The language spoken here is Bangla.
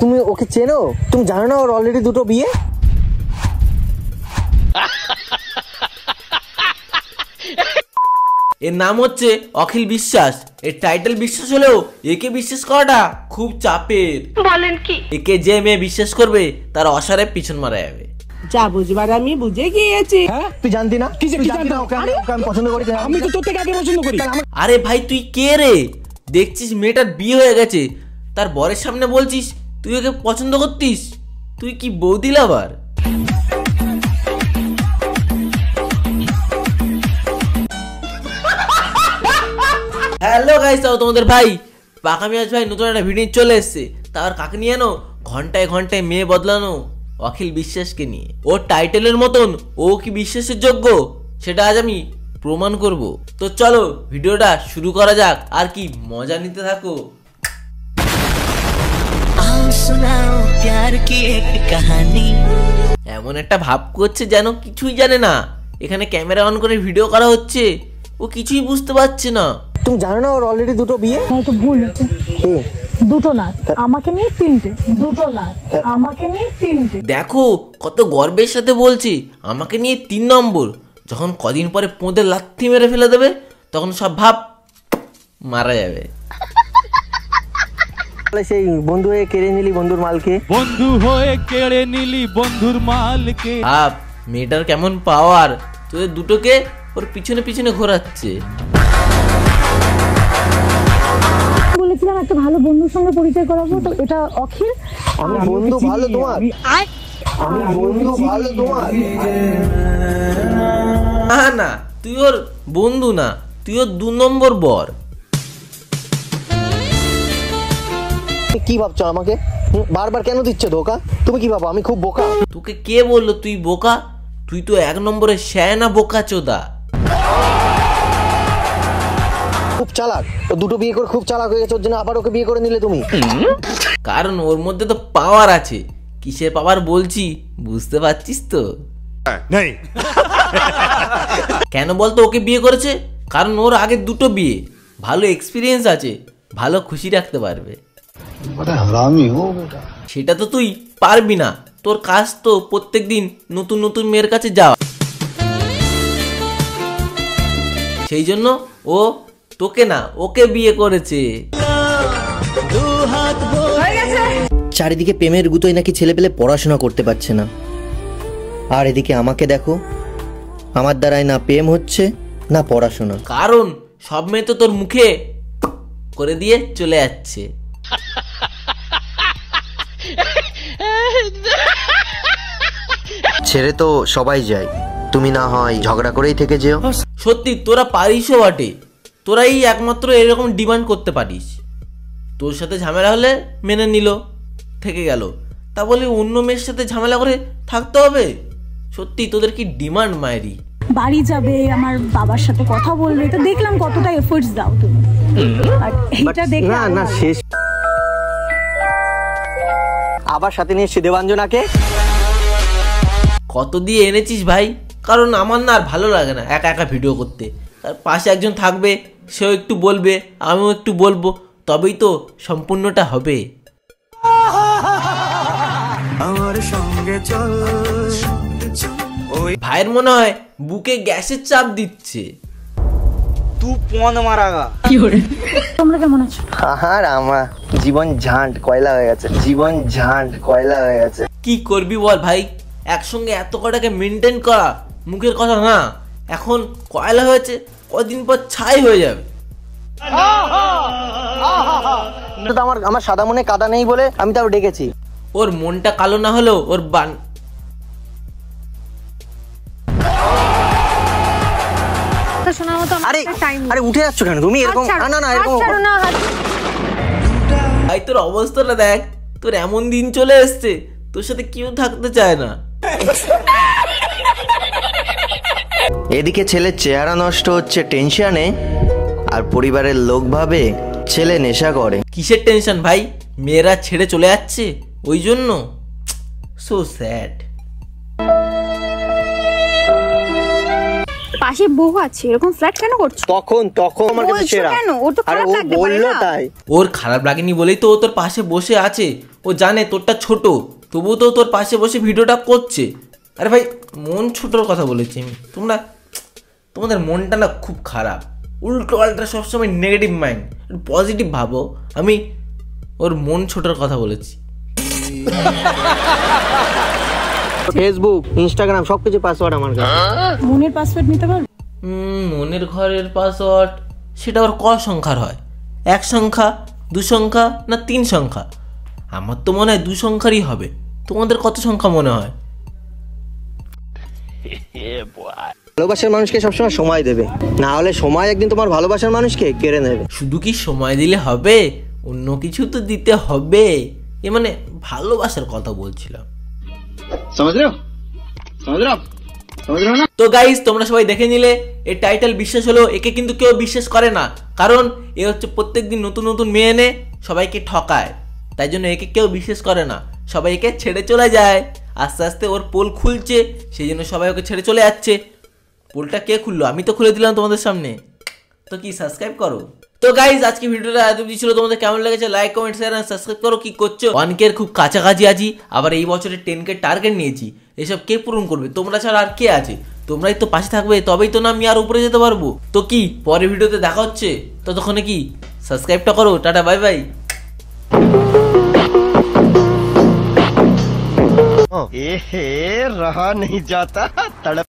তুমি ওকে চেনো? তুমি জানো না ওর অলরেডি দুটো বিয়ে? এর নাম হচ্ছে অখিল বিশ্বাস। এর টাইটেল বিশ্বাস হলেও একে বিশ্বাস করাটা খুব চাপের। বলেন কি? একে যে মেয়ে বিশ্বাস করবে তার অসারে পিছন মারা যাবে। যা বুঝবার আমি বুঝে গিয়েছি। হ্যাঁ তুই জানতি না? তুই জানতি না ওকে আমি পছন্দ করি? আমি তো তোর থেকে আগে পছন্দ করি। আরে ভাই তুই কে রে? দেখছিস মেয়েটার বিয়ে হয়ে গেছে, তার বরের সামনে বলছিস তুই ওকে পছন্দ করতিস? তুই কি বৌদি লাভার? হ্যালো গাইস, তাও তোমাদের ভাই পাকা মিয়াজ ভাই নতুন একটা ভিডিও চলে এসেছে। তার কাকে নিয়ে এনো? ঘন্টায় ঘন্টায় মেয়ে বদলানো অখিল বিশ্বাসকে নিয়ে। ওর টাইটেলের মতন ও কি বিশ্বাসের যোগ্য সেটা আজ আমি প্রমাণ করব। তো চলো ভিডিওটা শুরু করা যাক, আর কি মজা নিতে থাকো। এমন একটা ভাব করছে যেন কিছুই জানে না। এখানে ক্যামেরা অন করে ভিডিও করা হচ্ছে, ও কিছুই বুঝতে পারছে না। তুমি জানো না ওর অলরেডি দুটো বিয়ে? তো ভুল হচ্ছে, দুটো না আমাকে নিয়ে তিনটে, দুটো না আমাকে নিয়ে তিনটে। দেখো কত গর্বের সাথে বলছি আমাকে নিয়ে 3 নম্বর। যখন কদিন পরে পোঁদে লাথি মেরে ফেলে দেবে তখন সব ভাব মারা যাবে। সেই বন্ধু হয়ে কেড়ে নিলি বন্ধুর মালকে, বন্ধু হয়ে কেড়ে নিলি বন্ধুর মালকে। আপ মেয়েটার কেমন পাওয়ার, তোদের দুটোকে ওর পিছনে পিছনে ঘোরাচ্ছে। বলেছিলাম একটা ভালো বন্ধুর সঙ্গে পরিচয় করাবো, তো এটা অখিল। আমি বন্ধু ভালো তোমার? আমি বন্ধু ভালো তোমার? না না, তুই ওর বন্ধু না, তুই ওর 2 নম্বর বর। কি ভাবছো আমাকে? বারবার কেন দিচ্ছ ধোকা? তুমি কি ভাবো আমি খুব বোকা? তোকে কে বললো তুই বোকা? তুই তো 1 নম্বরে শ্যানা বোকা চোদা। খুব চালাক, ও দুটো বিয়ে করে খুব চালাক হয়ে গেছে, ওর জন্য আবার ওকে বিয়ে করে নিলে তুমি? কারণ ওর মধ্যে তো পাওয়ার আছে। কিসের পাওয়ার বলছি বুঝতে পারছিস তো? কেন বলতো ওকে বিয়ে করেছে? কারণ ওর আগে 2টো বিয়ে, ভালো এক্সপিরিয়েন্স আছে, ভালো খুশি রাখতে পারবে। সেটা তো তুই পারবি না। তোর কাজ তো প্রত্যেকদিন নতুন নতুন মেয়ের কাছে যাওয়া। সেই জন্য ও তোকে না ওকে বিয়ে করেছে। চারিদিকে প্রেমের গুতোয় নাকি ছেলে পেলে পড়াশোনা করতে পারছে না, আর এদিকে আমাকে দেখো, আমার দ্বারাই না প্রেম হচ্ছে না পড়াশোনা। কারণ সব মেয়ে তো তোর মুখে করে দিয়ে চলে যাচ্ছে। ছেড়ে তো সবাই যায়, তুমি না হয় ঝগড়া করেই থেকে যেও। সত্যি তোরা পারিসও বটে, তোরাই একমাত্র এরকম ডিমান্ড করতে পারিস। তোর সাথে ঝামেলা হলে মেনে নিল, থেকে গেল, তা বলে অন্য মেয়ের সাথে ঝামেলা করে থাকতে হবে? সত্যি তোদের কি ডিমান্ড মায়েরি? বাড়ি যাবে, আমার বাবার সাথে কথা বলবে, তো দেখলাম কতটা এফোর্টস দাও তুমি। আর এটা দেখে না না শেষ। আবার সাথে নিয়ে দেবাঞ্জনাকে কত দিয়ে এনেছিস ভাই? কারণ আমার না আর ভালো লাগে না একা একা ভিডিও করতে। তার পাশে একজন থাকবে, সেও একটু বলবে, আমিও একটু বলবো, তবেই তো সম্পূর্ণটা হবে। আমার সঙ্গে চল। ভাইয়ের মনে হয় বুকে গ্যাসের চাপ দিচ্ছে। তুই পন মারাগা। তোমরা কেমন আছো? আর আমার জীবন ঝাঁট কয়লা হয়ে গেছে, জীবন ঝাঁট কয়লা হয়ে গেছে। কি করবি বল ভাই, একসঙ্গে এত কটাকে মেনটেন করা মুখের কথা না। এখন কয়লা হয়েছে, কদিন পর ছাই হয়ে যাবে। আমার সাদা মনে কাদা নেই বলে আমি তাও ডেকেছি। ওর মনটা কালো না হলেও ওর আরে উঠে যাচ্ছ কেন তুমি এরকম? না না এরকম ভাই তোর অবস্থাটা দেখ, তোর এমন দিন চলে এসছে তোর সাথে কেউ থাকতে চায় না। এদিকে ছেলের চেহারা নষ্ট হচ্ছে টেনশনে, আর পরিবারের লোক ভাবে ছেলে নেশা করে। কিসের টেনশন ভাই? মেয়েরা ছেড়ে চলে যাচ্ছে ওই জন্য? So sad. পাশে বউ আছে, এরকম ফ্ল্যাট কেন করছো? তখন আমার কাছে ছেড়া। কেন? ওর তো খারাপ লাগবে, বললো তাই। ওর খারাপ লাগেনি বলেই তো ও তোর পাশে বসে আছে। ও জানে তোরটা ছোট, তবুও তো তোর পাশে বসে ভিডিওটা করছে। আরে ভাই মন ছোটোর কথা বলেছি আমি। তোমাদের মনটা না খুব খারাপ, উল্টো পাল্টা সবসময় নেগেটিভ মাইন্ড, পজিটিভ ভাবো। আমি ওর মন ছোটোর কথা বলেছি। ফেসবুক, ইনস্টাগ্রাম সবকিছু পাসওয়ার্ড আমার কাছে। মনের পাসওয়ার্ড নিতে পারবে? মনের ঘরের পাসওয়ার্ড সেটা আবার ক সংখ্যার হয়? 1 সংখ্যা, 2 সংখ্যা না 3 সংখ্যা? আমার তো মনে হয় 2 সংখ্যারই হবে। তোমাদের কত সংখ্যা মনে হয়? ভালোবাসার মানুষকে সবসময় সময় দেবে, না হলে সময় একদিন তোমার ভালোবাসার মানুষকে কেড়ে নেবে। শুধু কি সময় দিলে হবে? অন্য কিছু তো দিতে হবে। এ মানে ভালোবাসার কথা বলছিলাম। তো গাইস তোমরা সবাই দেখে নিলে, এই টাইটেল বিশ্বাস হলো, একে কিন্তু কেউ বিশ্বাস করে না, কারণ এ হচ্ছে প্রত্যেকদিন নতুন নতুন মেয়ে এনে সবাইকে ঠকায়। তাই জন্য একে কেউ বিশ্বাস করে না, সবাই একে ছেড়ে চলে যায়। আস্তে আস্তে ওর পোল খুলছে, সেই জন্য সবাই ওকে ছেড়ে চলে যাচ্ছে। পোলটা কে খুললো? আমি তো খুলে দিলাম তোমাদের সামনে। তো কি সাবস্ক্রাইব করো। তো গাইজ আজকে ভিডিওটা এত ছিল, তোমাদের কেমন লেগেছে লাইক কমেন্ট শেয়ার আর সাবস্ক্রাইব করো। কি করছো? 1K এর খুব কাছাকাছি আছি, আবার এই বছরে 10K টার্গেট নিয়েছি। এসব কে পূরণ করবে? তোমরা ছাড়া আর কে আছে? তোমরাই তো পাশে থাকবে, তবেই তো না আমি আর উপরে যেতে পারবো। তো কি পরের ভিডিওতে দেখা হচ্ছে, ততক্ষণে কি সাবস্ক্রাইবটা করো। Tata bye bye. रहा नहीं जाता।